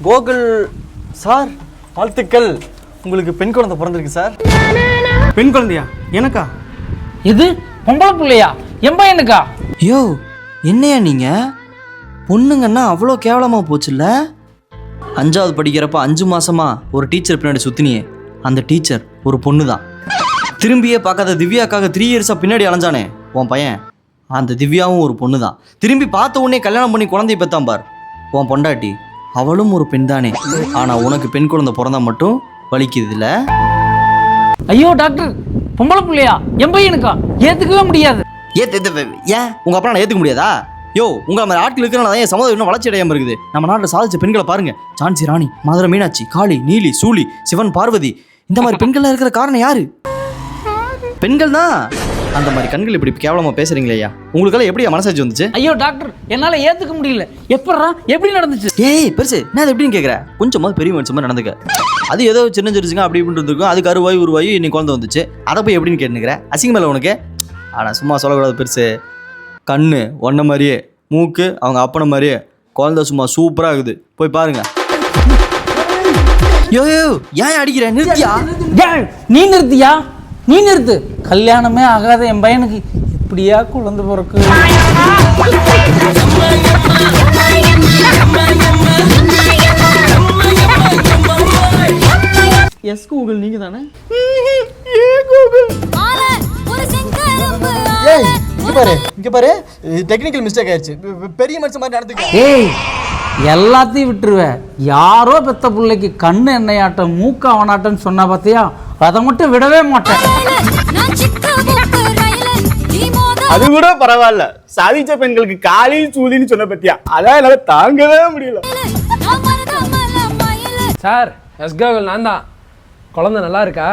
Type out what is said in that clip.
Gokul sir வாழ்த்துக்கள், உங்களுக்கு பெண் குழந்தை பிறந்திருக்கு சார். பெண் குழந்தையா? எனக்கா? இது பொம்பளை பிள்ளையா? என் பையனுக்கா? யோ என்னையா நீங்கள் பொண்ணுங்கன்னா அவ்வளோ கேவலமாக போச்சுல்ல? 5வது படிக்கிறப்ப 5 மாசமா ஒரு டீச்சர் பின்னாடி சுற்றினியே, அந்த டீச்சர் ஒரு பொண்ணு தான். திரும்பியே பார்க்காத திவ்யாக்காக 3 இயர்ஸாக பின்னாடி அலைஞ்சானே உன் பையன், அந்த திவ்யாவும் ஒரு பொண்ணு தான். திரும்பி பார்த்த உடனே கல்யாணம் பண்ணி குழந்தைய பெற்றான் பார் உன் பொண்டாட்டி, அவளும் ஒரு பெண் தானே. ஆனால் உனக்கு பெண் குழந்தை பிறந்தா மட்டும் வலிக்குது இல்லை? ஐயோ டாக்டர், பொம்பளை பிள்ளையா? என் பையனுக்கா? ஏற்றுக்கவே முடியாது. ஏன் உங்கள் அப்பா நான் ஏற்றுக்க முடியாதா? யோ உங்களை மாதிரி ஆட்கள் இருக்கிறனால தான் என் சமுதாயம் இன்னும் வளர்ச்சி அடையாமல் இருக்குது. நம்ம நாட்டில் சாதிச்ச பெண்களை பாருங்க, ஜான்சி ராணி, மதுரை மீனாட்சி, காளி, நீலி, சூலி, சிவன், பார்வதி, இந்த மாதிரி பெண்கள்லாம் இருக்கிற காரணம் யாரு? பெண்கள் தான். அந்த மாதிரி கண்கள் இப்படி கேவலமாக பேசுறீங்களேயா, உங்களுக்கெல்லாம் எப்படியா மனசாட்சி வந்துச்சு? ஐயோ டாக்டர், என்னால ஏத்துக்க முடியல. எப்படா எப்படி நடந்துச்சு? ஏய் பெருசு, என்ன அது எப்படின்னு கேட்குற? கொஞ்சமாவது பெரிய மனுஷன் மாதிரி நடந்துக்க. அது ஏதோ சின்ன சிரிச்சுங்க அப்படி இப்படின்னு இருக்கும், அதுக்கு அருவாய் உருவாயி இன்னைக்கு குழந்தை வந்துச்சு, அதை போய் எப்படின்னு கேட்டுக்கிறேன்? அசிங்கம் இல்லை உனக்கு? ஆனால் சும்மா சொல்லக்கூடாது பெருசு. கண்ணு ஒன்றை மாதிரியே, மூக்கு அவங்க அப்பனை மாதிரியே, குழந்தை சும்மா சூப்பராக இருக்குது, போய் பாருங்க. யோ யோ ஏன் அடிக்கிற? நிறுத்தியா? நீ நிறுத்தியா? நீ நிறுத்து. கல்யாணமே ஆகாத என் பையனுக்கு இப்படியா குழந்தை பிறக்கு? எஸ் கூகுள் நீங்க தானே? ஏய் இங்க பாரு டெக்னிக்கல் மிஸ்டேக் ஆயிடுச்சு, பெரிய மனுஷன் மாதிரி நடந்துக்க. ஏய் எல்லாத்தையும் விட்டுருவேன். யாரோ பெத்த பிள்ளைக்கு கண்ணு என்னையாட்டம் மூக்கு அவனாட்டம்னு சொன்னா பார்த்தியா, அதை மட்டும் விடவே மாட்டேன். அது கூட பரவாயில்ல, சாதிச்ச பெண்களுக்கு காலி சூலின்னு சொன்ன பத்தியா, அதான் என்னால தாங்கவே முடியல. சார் எஸ் கோகுல் நான் தான். குழந்தை நல்லா இருக்கா?